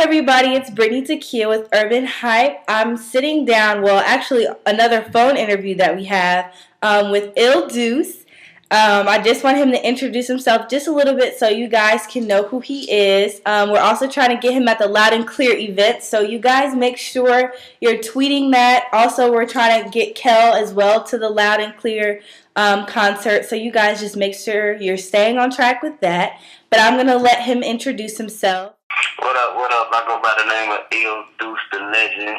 everybody, it's Brittany Tequila with Urban Hype. I'm sitting down, well, actually, another phone interview that we have with IL Duce. I just want him to introduce himself just a little bit so you guys can know who he is. We're also trying to get him at the Loud and Clear event, so you guys make sure you're tweeting that. Also, we're trying to get Kel as well to the Loud and Clear concert, so you guys just make sure you're staying on track with that. But I'm going to let him introduce himself. What up, what up? I go by the name of IL Duce, the legend,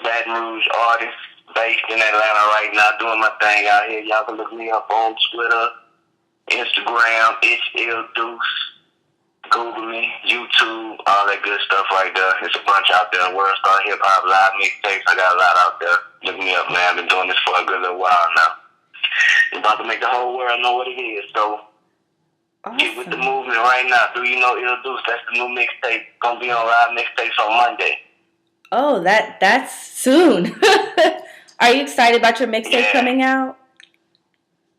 Baton Rouge artist, based in Atlanta right now, doing my thing out here. Y'all can look me up on Twitter, Instagram, it's IL Duce, Google me, YouTube, all that good stuff right there. It's a bunch out there. World Star Hip Hop, live mixtapes, I got a lot out there. Look me up, man. I've been doing this for a good little while now. I'm about to make the whole world know what it is, so... Awesome. Get with the movement right now. Do you know IL Duce? That's the new mixtape. Gonna be on live mixtapes on Monday. Oh, that's soon. Are you excited about your mixtape coming out?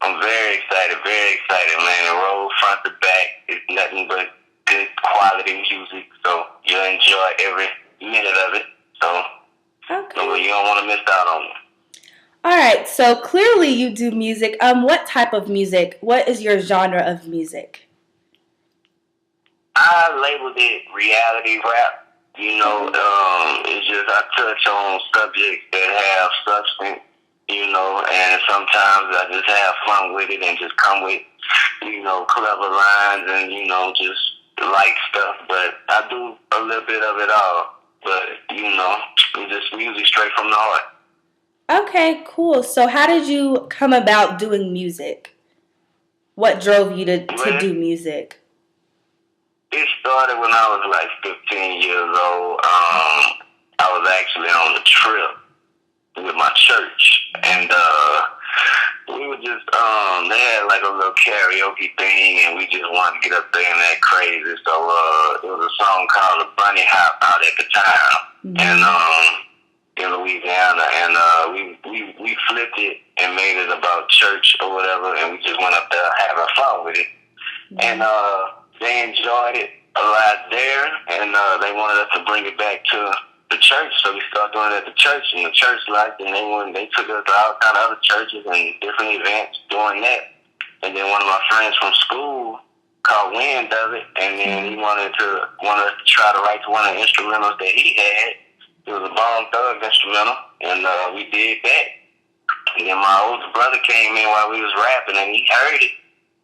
I'm very excited, man. The road front to back is nothing but good quality music. So you'll enjoy every minute of it. So you don't want to miss out on it. All right, so clearly you do music. What type of music? What is your genre of music? I labeled it reality rap. You know, it's just I touch on subjects that have substance, you know, and sometimes I just have fun with it and just come with, you know, clever lines and, you know, just like stuff. But I do a little bit of it all. But, you know, it's just music straight from the heart. Okay, cool. So how did you come about doing music? What drove you to do music? It started when I was like 15 years old. I was actually on a trip with my church. And we were just, they had like a little karaoke thing and we just wanted to get up there and act crazy. So it was a song called The Bunny Hop out at the time. Mm-hmm. And in Louisiana, and we flipped it and made it about church or whatever, and we just went up there having fun with it. And they enjoyed it a lot there, and they wanted us to bring it back to the church, so we started doing it at the church, and the church liked it, and they took us to all kind of other churches and different events doing that. And then one of my friends from school called Wind of it, and then he wanted us to try to write to one of the instrumentals that he had. It was a Bone Thug instrumental, and we did that. And then my older brother came in while we was rapping, and he heard it.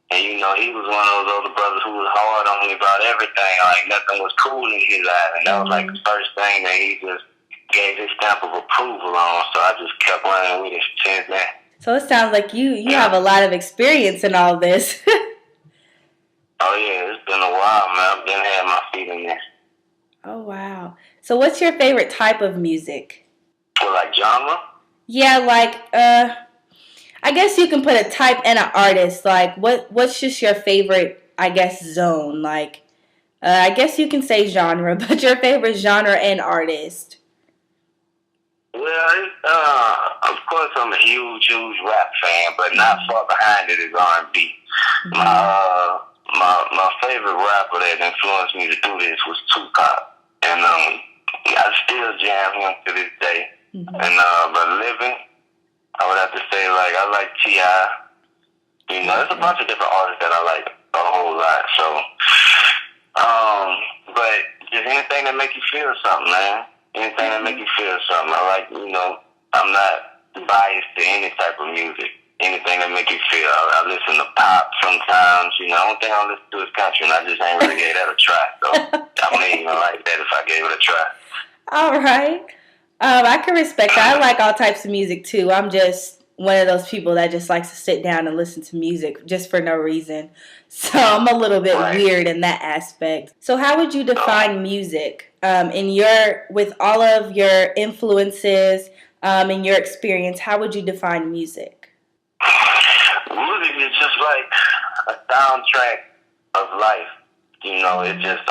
And, you know, he was one of those older brothers who was hard on me about everything. Like, nothing was cool in his life. And that was, like, the first thing that he just gave his stamp of approval on. So I just kept running with it since then. So it sounds like you have a lot of experience in all this. Oh, yeah, it's been a while, man. I've been having my feet in this. Oh, wow. So what's your favorite type of music? Well, like genre? Yeah, like, I guess you can put a type and an artist. Like, what's just your favorite, I guess, zone? Like, I guess you can say genre, but your favorite genre and artist? Well, of course I'm a huge rap fan, but not far behind it is R&B. Mm-hmm. My favorite rapper that influenced me to do this was Tupac. And I still jam him to this day. Mm-hmm. And but living, I would have to say, like, I like T.I. You know, there's a bunch of different artists that I like a whole lot. So, but just anything that make you feel something, man. Anything that make you feel something. I like, you know, I'm not biased to any type of music. Anything that make you feel. I listen to pop sometimes, you know. The only thing I listen to is country, and I just ain't really gave that a try. So I wouldn't even like that if I gave it a try. All right. I can respect that. I like all types of music, too. I'm just one of those people that just likes to sit down and listen to music just for no reason. So I'm a little bit weird in that aspect. So how would you define music with all of your influences and your experience? How would you define music? Music is just like a soundtrack of life. You know, it just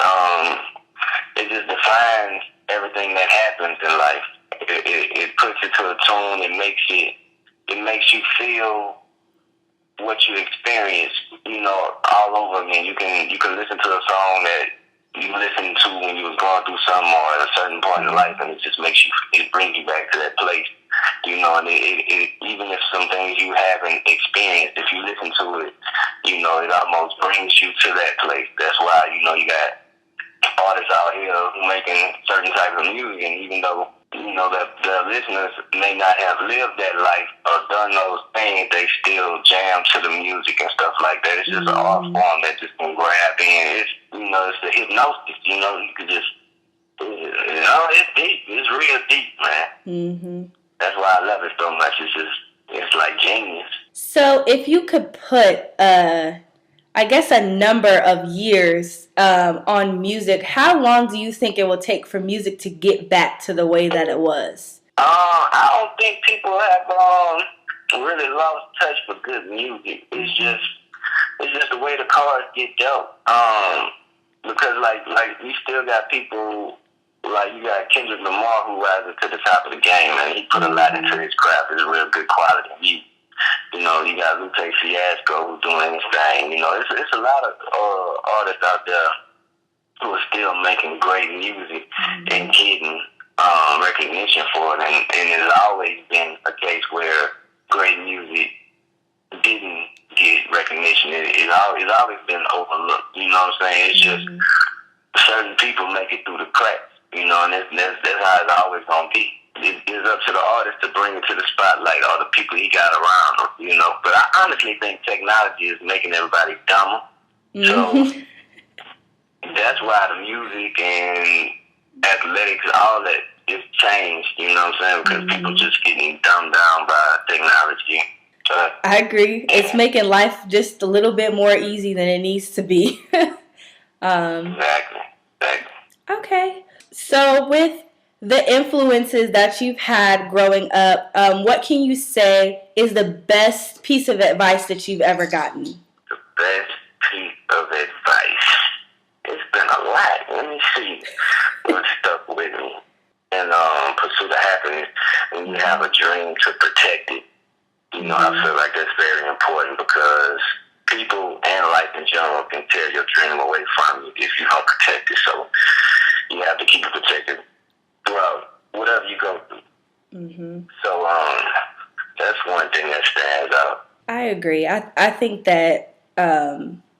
defines everything that happens in life. It puts it to a tune. It makes you feel what you experience. You know, all over again. You can listen to a song that you listen to when you was going through something or at a certain point in life, and it just makes you, it brings you back to that place. And even if some things you haven't experienced, if you listen to it, it almost brings you to that place. That's why, you got artists out here who making certain types of music, and even though, that the listeners may not have lived that life or done those things, they still jam to the music and stuff like that. It's just an art form that just can grab in. It's the hypnosis, you could just, it's deep. It's real deep, man. Mm-hmm. That's why I love it so much. It's like genius. So if you could put, I guess, a number of years on music, how long do you think it will take for music to get back to the way that it was? I don't think people have really lost touch with good music. It's just the way the cards get dealt. Because like we still got people. Like, you got Kendrick Lamar, who rises to the top of the game, and he put a lot into his craft. It's real good quality music. You got Lupe Fiasco, who's doing his thing. It's a lot of artists out there who are still making great music and getting recognition for it. And it's always been a case where great music didn't get recognition. It's always been overlooked. You know what I'm saying? It's just certain people make it through the cracks. And that's how it's always going to be. It's up to the artist to bring it to the spotlight, or the people he got around him, But I honestly think technology is making everybody dumber. So that's why the music and athletics, all that, is changed, you know what I'm saying? Because people just getting dumbed down by technology. I agree. Yeah. It's making life just a little bit more easy than it needs to be. Exactly. Okay. So with the influences that you've had growing up, what can you say is the best piece of advice that you've ever gotten? The best piece of advice? It's been a lot. Let me see what stuck with me. And pursuit of happiness, when you have a dream, to protect it. I feel like that's very important, because people and life in general can tear your dream away from you if you don't protect it. So you have to keep it protected throughout whatever you go through. So that's one thing that stands out. I agree. I think that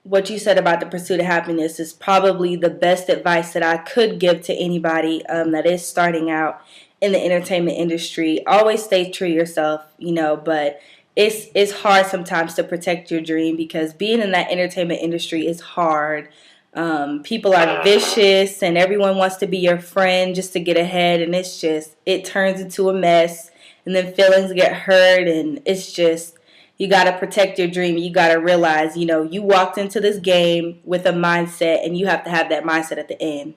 what you said about the pursuit of happiness is probably the best advice that I could give to anybody that is starting out in the entertainment industry. Always stay true to yourself, but it's hard sometimes to protect your dream, because being in that entertainment industry is hard. People are vicious, and everyone wants to be your friend just to get ahead, and it turns into a mess, and then feelings get hurt, and it's just, you got to protect your dream. You got to realize, you walked into this game with a mindset, and you have to have that mindset at the end.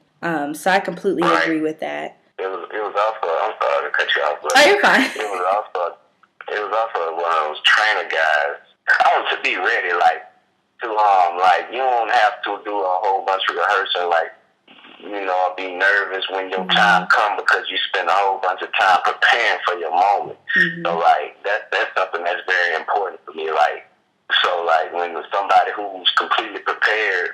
So I completely agree with that. It was also, I'm sorry to cut you off, but oh, you're fine. It was also one of those trainer guys. I want to be ready, you don't have to do a whole bunch of rehearsing, be nervous when your time comes, because you spend a whole bunch of time preparing for your moment. So that's something that's very important for me. When somebody who's completely prepared,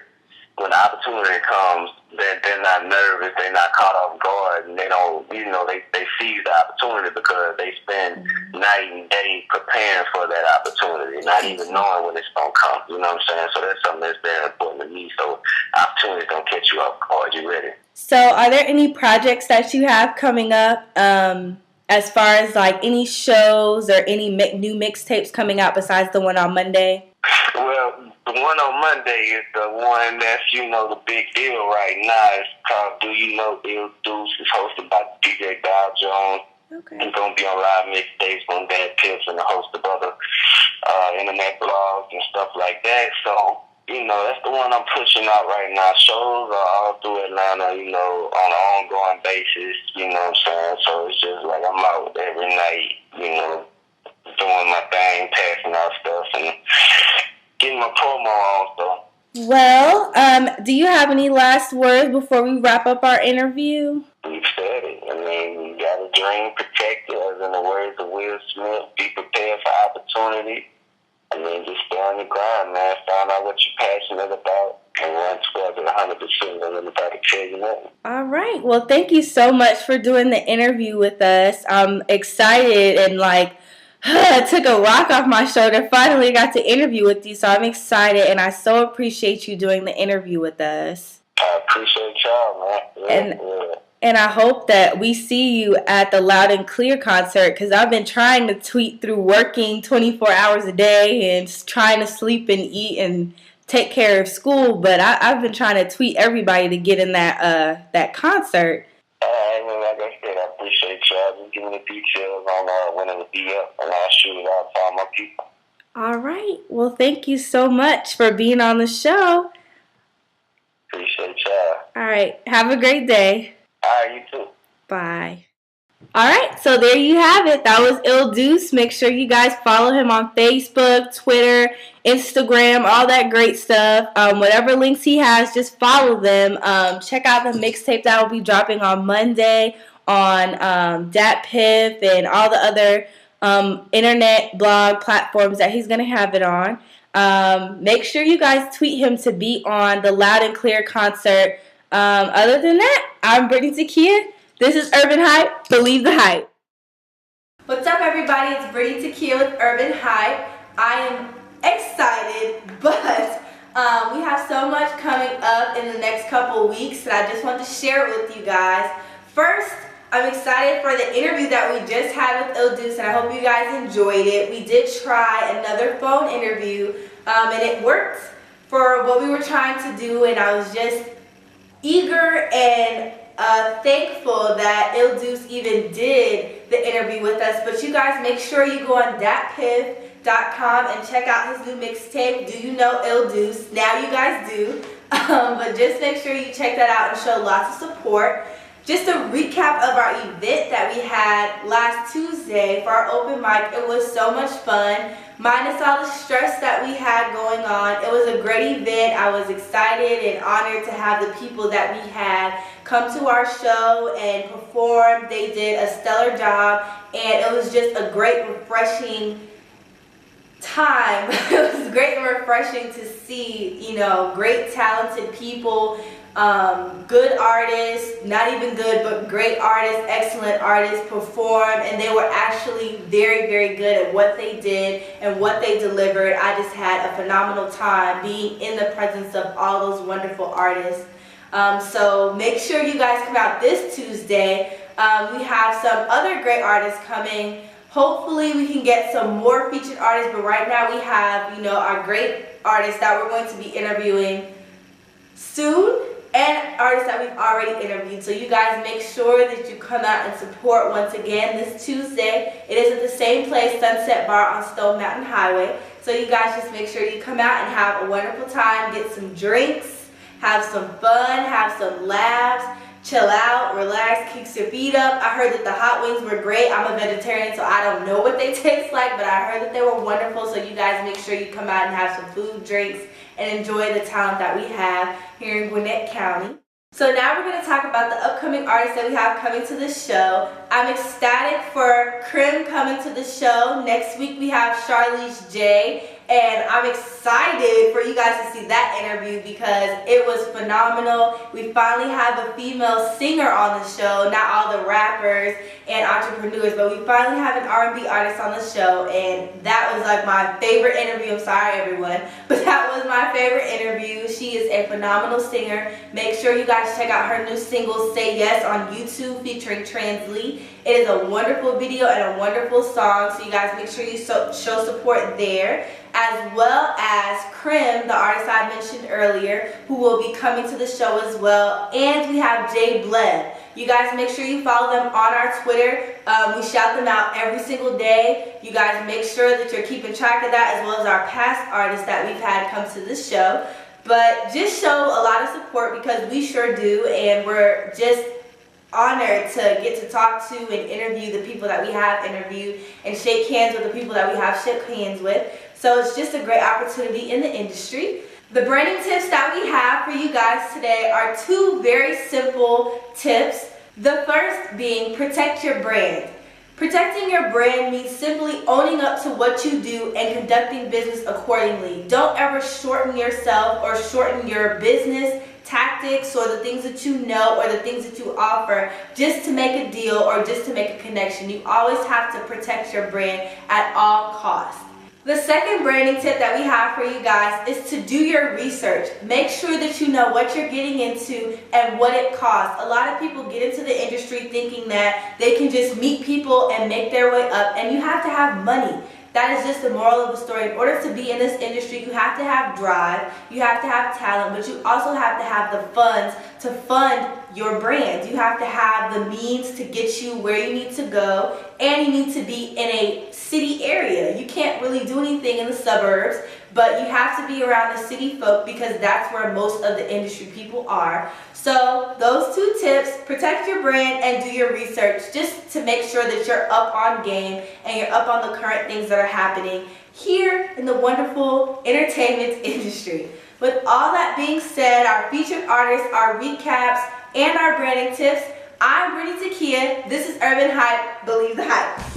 when the opportunity comes, they're not nervous, they're not caught off guard, and they don't, they seize the opportunity, because they spend night and day preparing for that opportunity, not even knowing when it's going to come. You know what I'm saying? So that's something that's very important to me. So opportunities don't catch you off guard. You ready? So are there any projects that you have coming up, as far as any shows or any new mixtapes coming out besides the one on Monday? Well, the one on Monday is the one that's, the big deal right now. It's called Do You Know IL Duce. It's hosted by DJ Dow Jones. Okay. It's going to be on live mixtapes on Bad Pips and a host of other internet blogs and stuff like that. So, that's the one I'm pushing out right now. Shows are all through Atlanta, on an ongoing basis, you know what I'm saying? So it's just like I'm out every night, doing my thing, passing out stuff, and getting my promo on, so. Well, do you have any last words before we wrap up our interview? You said it. You got a dream, protect it, as in the words of Will Smith. Be prepared for opportunity. I mean, just stay on your grind, man. Find out what you're passionate about and run towards it 100%. Don't let nobody tell you nothing. All right. Well, thank you so much for doing the interview with us. I'm excited and like took a rock off my shoulder. Finally got to interview with you, so I'm excited and I so appreciate you doing the interview with us. I appreciate y'all, man. And I hope that we see you at the Loud and Clear concert because I've been trying to tweet through working 24 hours a day and just trying to sleep and eat and take care of school. But I've been trying to tweet everybody to get in that concert. Like I said, I appreciate y'all. Just give me the details on when it will be up, and I'll shoot it out to all my people. All right. Well, thank you so much for being on the show. Appreciate y'all. All right. Have a great day. All right, you too. Bye. All right, so there you have it. That was IL Duce. Make sure you guys follow him on Facebook, Twitter, Instagram, all that great stuff. Whatever links he has, just follow them. Check out the mixtape that will be dropping on Monday on DatPiff and all the other internet blog platforms that he's going to have it on. Make sure you guys tweet him to be on the Loud and Clear concert. Other than that, I'm Brittany Takia. This is Urban Hype. Believe the hype. What's up, everybody? It's Brittany Takia with Urban Hype. I am excited, but we have so much coming up in the next couple weeks that I just want to share it with you guys. First, I'm excited for the interview that we just had with IL Duce, and I hope you guys enjoyed it. We did try another phone interview, and it worked for what we were trying to do, and I was just eager and thankful that IL Duce even did the interview with us. But you guys, make sure you go on datpiff.com and check out his new mixtape, Do You Know IL Duce? Now you guys do. But just make sure you check that out and show lots of support. Just a recap of our event that we had last Tuesday for our open mic. It was so much fun, minus all the stress that we had going on. It was a great event. I was excited and honored to have the people that we had come to our show and perform. They did a stellar job, and it was just a great, refreshing time. It was great and refreshing to see, great talented people, good artists, not even good, but great artists, excellent artists perform, and they were actually very, very good at what they did and what they delivered. I just had a phenomenal time being in the presence of all those wonderful artists. So make sure you guys come out this Tuesday. We have some other great artists coming. Hopefully we can get some more featured artists, but right now we have, our great artists that we're going to be interviewing soon, and artists that we've already interviewed. So you guys make sure that you come out and support once again this Tuesday. It is at the same place, Sunset Bar on Stone Mountain Highway. So you guys just make sure you come out and have a wonderful time, get some drinks, have some fun, have some laughs, chill out, relax, kick your feet up. I heard that the hot wings were great. I'm a vegetarian, so I don't know what they taste like, but I heard that they were wonderful. So you guys make sure you come out and have some food, drinks, and enjoy the talent that we have here in Gwinnett County. So now we're going to talk about the upcoming artists that we have coming to the show. I'm ecstatic for Krim coming to the show. Next week we have Charlize J. And I'm excited for you guys to see that interview because it was phenomenal. We finally have a female singer on the show, not all the rappers and entrepreneurs, but we finally have an R&B artist on the show, and that was like my favorite interview. I'm sorry everyone, but that was my favorite interview. She is a phenomenal singer. Make sure you guys check out her new single, Say Yes, on YouTube featuring Trans Lee. It is a wonderful video and a wonderful song, so you guys make sure you show support there. As well as Krim, the artist I mentioned earlier, who will be coming to the show as well. And we have Jay Bled. You guys make sure you follow them on our Twitter. We shout them out every single day. You guys make sure that you're keeping track of that, as well as our past artists that we've had come to the show. But just show a lot of support because we sure do, and we're just honored to get to talk to and interview the people that we have interviewed and shake hands with the people that we have shook hands with. So it's just a great opportunity in the industry. The branding tips that we have for you guys today are two very simple tips. The first being protect your brand. Protecting your brand means simply owning up to what you do and conducting business accordingly. Don't ever shorten yourself or shorten your business tactics or the things that you know or the things that you offer just to make a deal or just to make a connection. You always have to protect your brand at all costs. The second branding tip that we have for you guys is to do your research. Make sure that you know what you're getting into and what it costs. A lot of people get into the industry thinking that they can just meet people and make their way up, and you have to have money. That is just the moral of the story. In order to be in this industry, you have to have drive, you have to have talent, but you also have to have the funds to fund your brand. You have to have the means to get you where you need to go, and you need to be in a city area. You can't really do anything in the suburbs, but you have to be around the city folk because that's where most of the industry people are. So those two tips, protect your brand and do your research just to make sure that you're up on game and you're up on the current things that are happening here in the wonderful entertainment industry. With all that being said, our featured artists, our recaps, and our branding tips, I'm Brittany Takia. This is Urban Hype. Believe the hype.